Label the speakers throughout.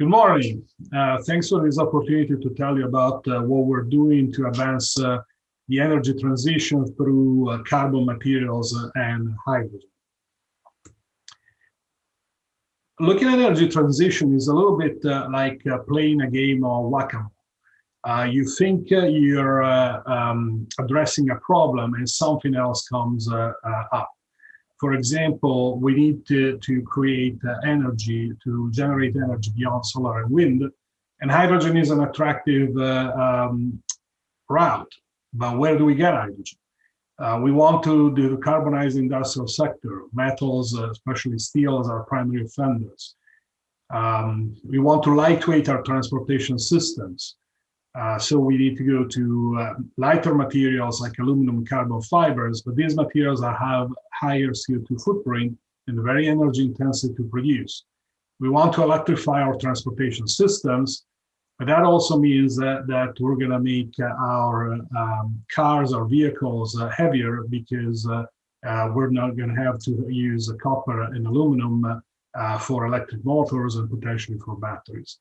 Speaker 1: Good morning. Thanks for this opportunity to tell you about what we're doing to advance the energy transition through carbon materials and hydrogen. Looking at energy transition is a little bit like playing a game of whack-a-mole. You think you're addressing a problem and something else comes up. For example, we need to create energy, to generate energy beyond solar and wind, and hydrogen is an attractive route. But where do we get hydrogen? We want to decarbonize the industrial sector. Metals, especially steels, are primary offenders. We want to lightweight our transportation systems. So we need to go to lighter materials like aluminum and carbon fibers, but these materials have higher CO2 footprint and very energy intensive to produce. We want to electrify our transportation systems, but that also means that we're going to make our cars or vehicles heavier because we're not going to have to use copper and aluminum for electric motors and potentially for batteries.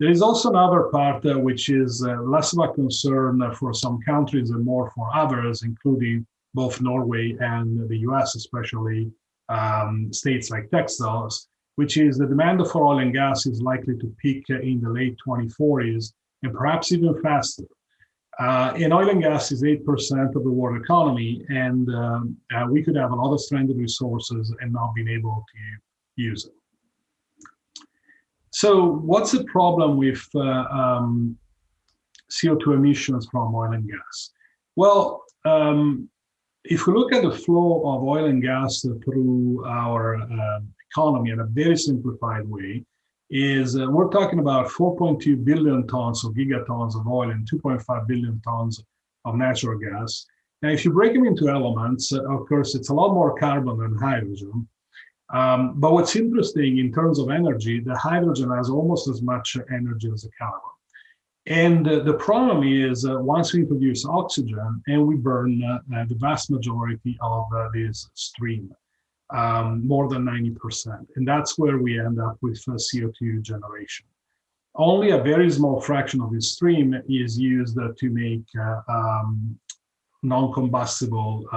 Speaker 1: There is also another part which is less of a concern for some countries and more for others, including both Norway and the US, especially states like Texas, which is the demand for oil and gas is likely to peak in the late 2040s and perhaps even faster. And oil and gas is 8% of the world economy, and we could have a lot of stranded resources and not being able to use it. So what's the problem with CO2 emissions from oil and gas? Well, if we look at the flow of oil and gas through our economy in a very simplified way, we're talking about 4.2 billion tons of gigatons of oil and 2.5 billion tons of natural gas. Now, if you break them into elements, of course, it's a lot more carbon than hydrogen. But what's interesting in terms of energy, the hydrogen has almost as much energy as the carbon. And the problem is once we produce oxygen and we burn the vast majority of this stream, more than 90%. And that's where we end up with CO2 generation. Only a very small fraction of this stream is used to make non-combustible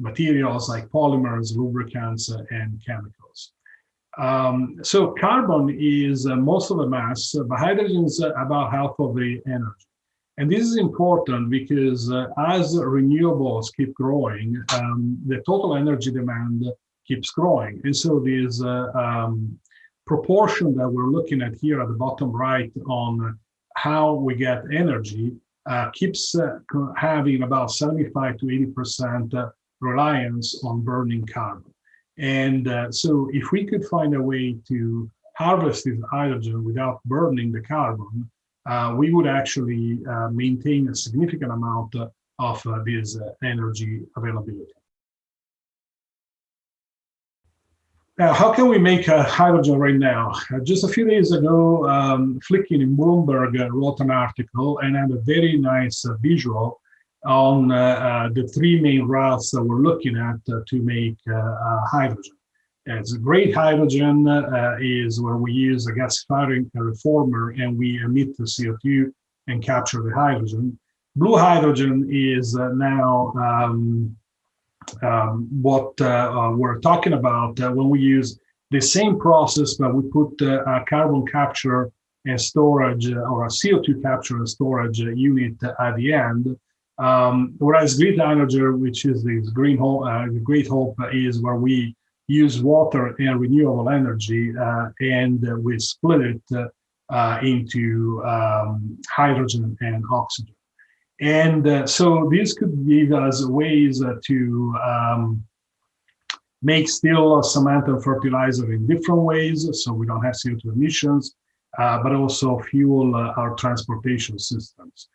Speaker 1: materials like polymers, lubricants, and chemicals. So carbon is most of the mass, but hydrogen is about half of the energy. And this is important because as renewables keep growing, the total energy demand keeps growing. And so this proportion that we're looking at here at the bottom right on how we get energy keeps having about 75 to 80% reliance on burning carbon. And so if we could find a way to harvest this hydrogen without burning the carbon, we would actually maintain a significant amount of this energy availability. Now, how can we make hydrogen right now? Just a few days ago, Flickin in Bloomberg wrote an article and had a very nice visual on the three main routes that we're looking at to make hydrogen. It's great hydrogen is where we use a gasifier reformer and we emit the CO2 and capture the hydrogen. Blue hydrogen is now what we're talking about when we use the same process, but we put a carbon capture and storage or a CO2 capture and storage unit at the end. Whereas green hydrogen, which is this great hope, is where we use water and renewable energy and we split it into hydrogen and oxygen. And so this could give us ways to make still cement and fertilizer in different ways, so we don't have CO2 emissions, but also fuel our transportation systems.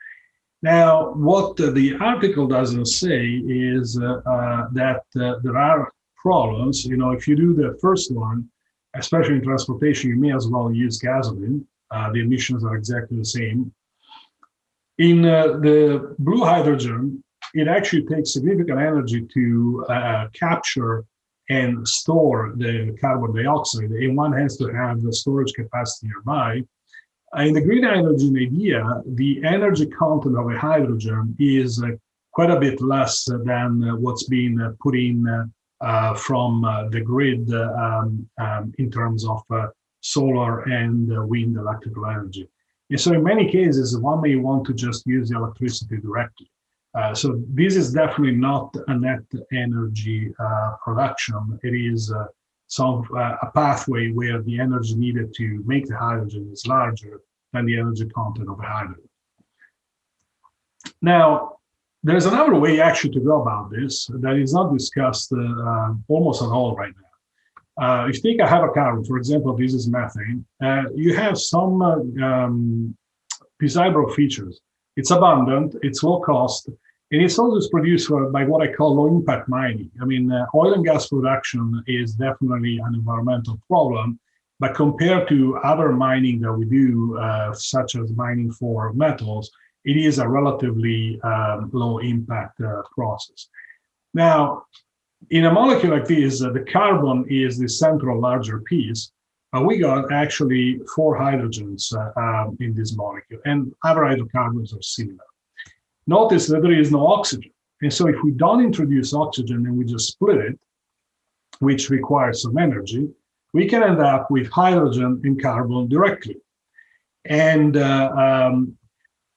Speaker 1: Now, what the article doesn't say is that there are problems. You know, if you do the first one, especially in transportation, you may as well use gasoline. The emissions are exactly the same. In the blue hydrogen, it actually takes significant energy to capture and store the carbon dioxide, and one has to have the storage capacity nearby. In the green hydrogen idea, the energy content of a hydrogen is quite a bit less than what's being put in from the grid in terms of solar and wind electrical energy. And so in many cases, one may want to just use the electricity directly. So this is definitely not a net energy production. It is a pathway where the energy needed to make the hydrogen is larger than the energy content of a hydrogen. Now, there's another way actually to go about this that is not discussed almost at all right now. If you take a hydrocarbon, for example, this is methane, you have some desirable features. It's abundant, it's low cost, and it's always produced by what I call low impact mining. I mean, oil and gas production is definitely an environmental problem, but compared to other mining that we do, such as mining for metals, it is a relatively low impact process. Now, in a molecule like this, the carbon is the central larger piece. We got actually 4 hydrogens in this molecule, and other hydrocarbons are similar. Notice that there is no oxygen. And so if we don't introduce oxygen and we just split it, which requires some energy, we can end up with hydrogen and carbon directly. And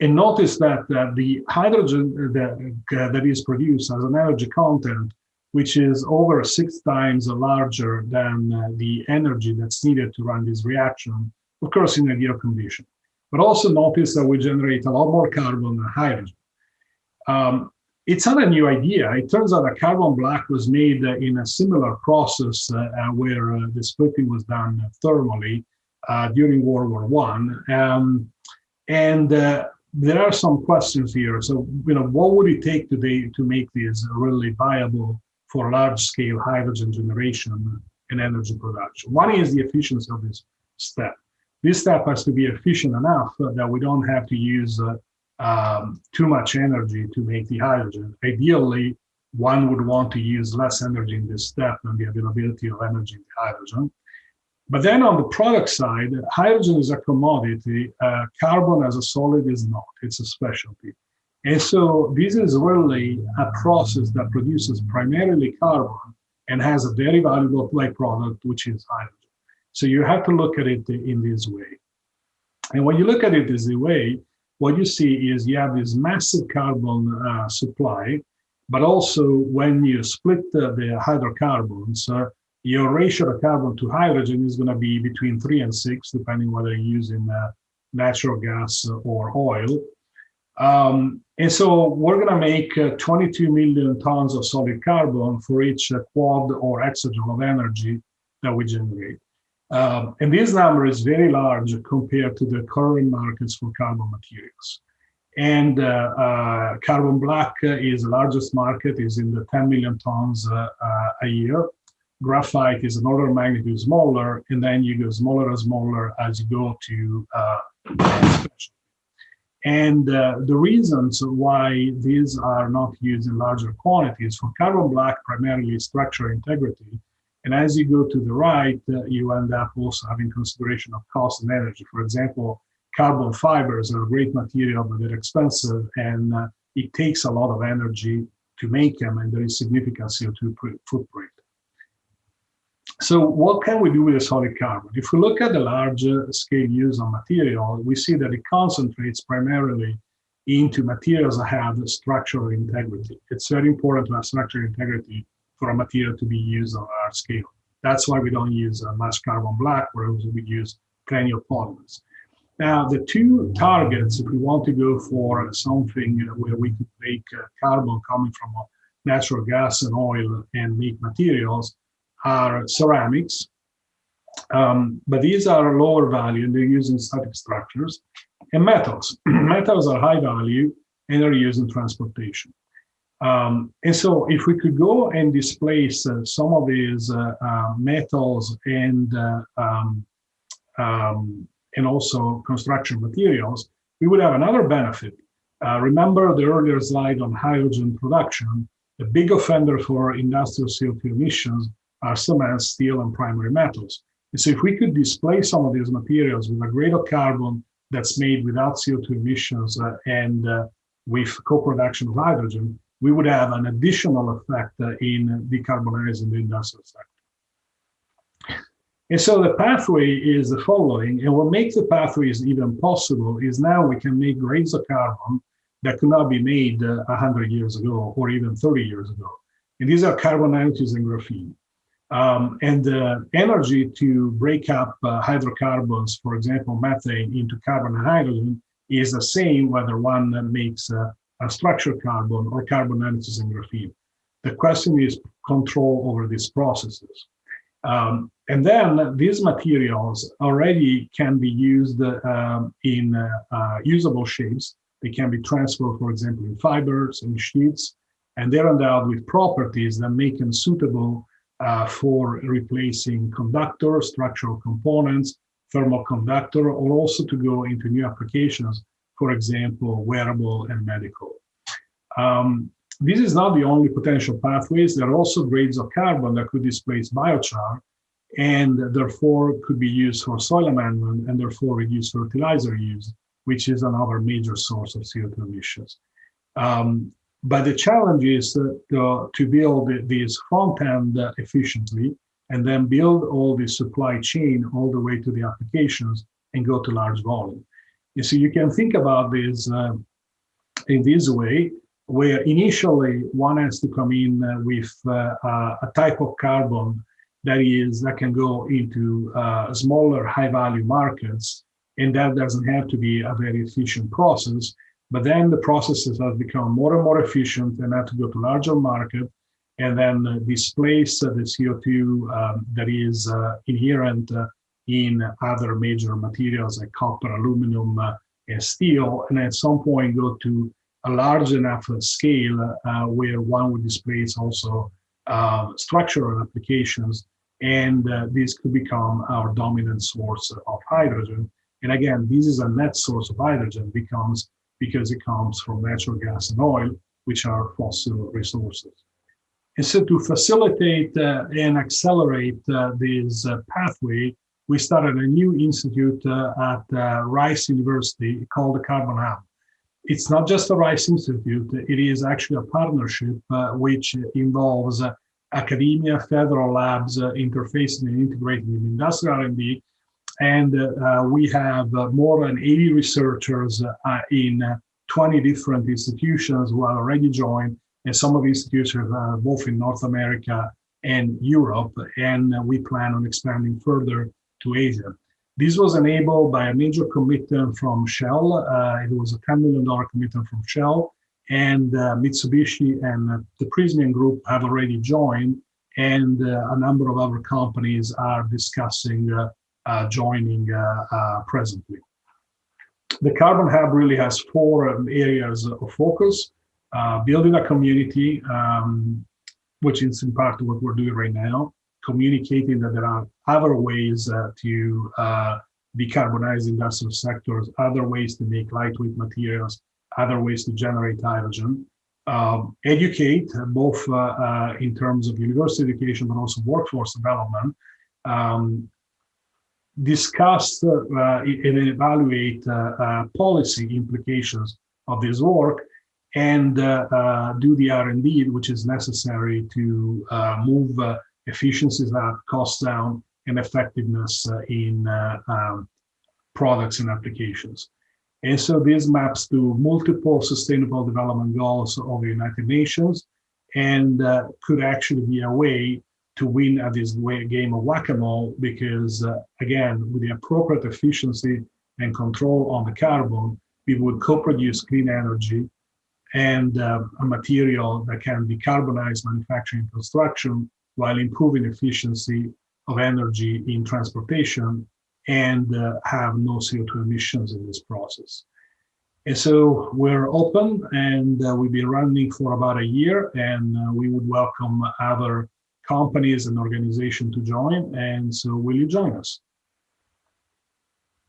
Speaker 1: notice that the hydrogen that is produced has an energy content which is over 6 times larger than the energy that's needed to run this reaction, of course, in ideal condition. But also notice that we generate a lot more carbon than hydrogen. It's not a new idea. It turns out that carbon black was made in a similar process where the splitting was done thermally during World War I. There are some questions here. So, what would it take today to make this really viable for large-scale hydrogen generation and energy production? One is the efficiency of this step. This step has to be efficient enough that we don't have to use too much energy to make the hydrogen. Ideally, one would want to use less energy in this step than the availability of energy in the hydrogen. But then on the product side, hydrogen is a commodity. Carbon as a solid is not. It's a specialty. And so this is really a process that produces primarily carbon and has a very valuable byproduct, which is hydrogen. So you have to look at it in this way. And when you look at it this way, what you see is you have this massive carbon supply, but also when you split the hydrocarbons, your ratio of carbon to hydrogen is going to be between 3 and 6, depending whether you're using natural gas or oil. And so we're going to make 22 million tons of solid carbon for each quad or exajoule of energy that we generate. And this number is very large compared to the current markets for carbon materials. And carbon black is the largest market, is in the 10 million tons a year. Graphite is an order of magnitude smaller, and then you go smaller and smaller as you go to specialty. And the reasons why these are not used in larger quantities for carbon black, primarily structural integrity. And as you go to the right, you end up also having consideration of cost and energy. For example, carbon fibers are a great material, but they're expensive, and it takes a lot of energy to make them, and there is significant CO2 footprint. So what can we do with a solid carbon? If we look at the large scale use of material, we see that it concentrates primarily into materials that have structural integrity. It's very important to have structural integrity for a material to be used on a large scale. That's why we don't use much carbon black, whereas we use plenty of polymers. Now, the two targets, if we want to go for something where we could make carbon coming from natural gas and oil and make materials, are ceramics, but these are lower value and they're used in static structures, and metals. Metals are high value and are used in transportation. And so if we could go and displace some of these metals and also construction materials, we would have another benefit. Remember the earlier slide on hydrogen production. The big offender for industrial CO2 emissions are cement, steel, and primary metals. And so if we could displace some of these materials with a grade of carbon that's made without CO2 emissions and with co-production of hydrogen, we would have an additional effect in decarbonizing the industrial sector. And so the pathway is the following, and what makes the pathways even possible is now we can make grades of carbon that could not be made 100 years ago or even 30 years ago. And these are carbon nanotubes and graphene. And the energy to break up hydrocarbons, for example, methane, into carbon and hydrogen is the same whether one makes a structured carbon or carbon nanotubes and graphene. The question is control over these processes. And then these materials already can be used in usable shapes. They can be transferred, for example, in fibers and sheets, and they're endowed with properties that make them suitable for replacing conductors, structural components, thermal conductor, or also to go into new applications, for example, wearable and medical. This is not the only potential pathways. There are also grades of carbon that could displace biochar and therefore could be used for soil amendment and therefore reduce fertilizer use, which is another major source of CO2 emissions. But the challenge is to build these front end efficiently and then build all the supply chain all the way to the applications and go to large volume. And so you can think about this in this way, where initially one has to come in with a type of carbon that can go into smaller high value markets, and that doesn't have to be a very efficient process. But then the processes have become more and more efficient and have to go to larger market and then displace the CO2 that is inherent in other major materials like copper, aluminum, and steel. And at some point go to a large enough scale where one would displace also structural applications. And this could become our dominant source of hydrogen. And again, this is a net source of hydrogen because it comes from natural gas and oil, which are fossil resources. And so to facilitate and accelerate this pathway, we started a new institute at Rice University called the Carbon Hub. It's not just a Rice Institute, it is actually a partnership which involves academia, federal labs, interfacing and integrating with industrial R&D. And we have more than 80 researchers in 20 different institutions who are already joined, and some of the institutions are both in North America and Europe, and we plan on expanding further to Asia. This was enabled by a major commitment from Shell. It was a $10 million commitment from Shell, and Mitsubishi and the Prysmian Group have already joined, and a number of other companies are discussing joining presently. The Carbon Hub really has four areas of focus: building a community, which is in part what we're doing right now, communicating that there are other ways to decarbonize industrial sectors, other ways to make lightweight materials, other ways to generate hydrogen, educate both in terms of university education, but also workforce development, discuss and evaluate policy implications of this work, and do the R&D which is necessary to move efficiencies up, costs down, and effectiveness in products and applications. And so this maps to multiple sustainable development goals of the United Nations, and could actually be a way to win at this game of whack-a-mole, because again, with the appropriate efficiency and control on the carbon, we would co-produce clean energy and a material that can decarbonize manufacturing and construction while improving efficiency of energy in transportation and have no CO2 emissions in this process. And so we're open, and we've been running for about a year, and we would welcome other companies and organizations to join. And so will you join us?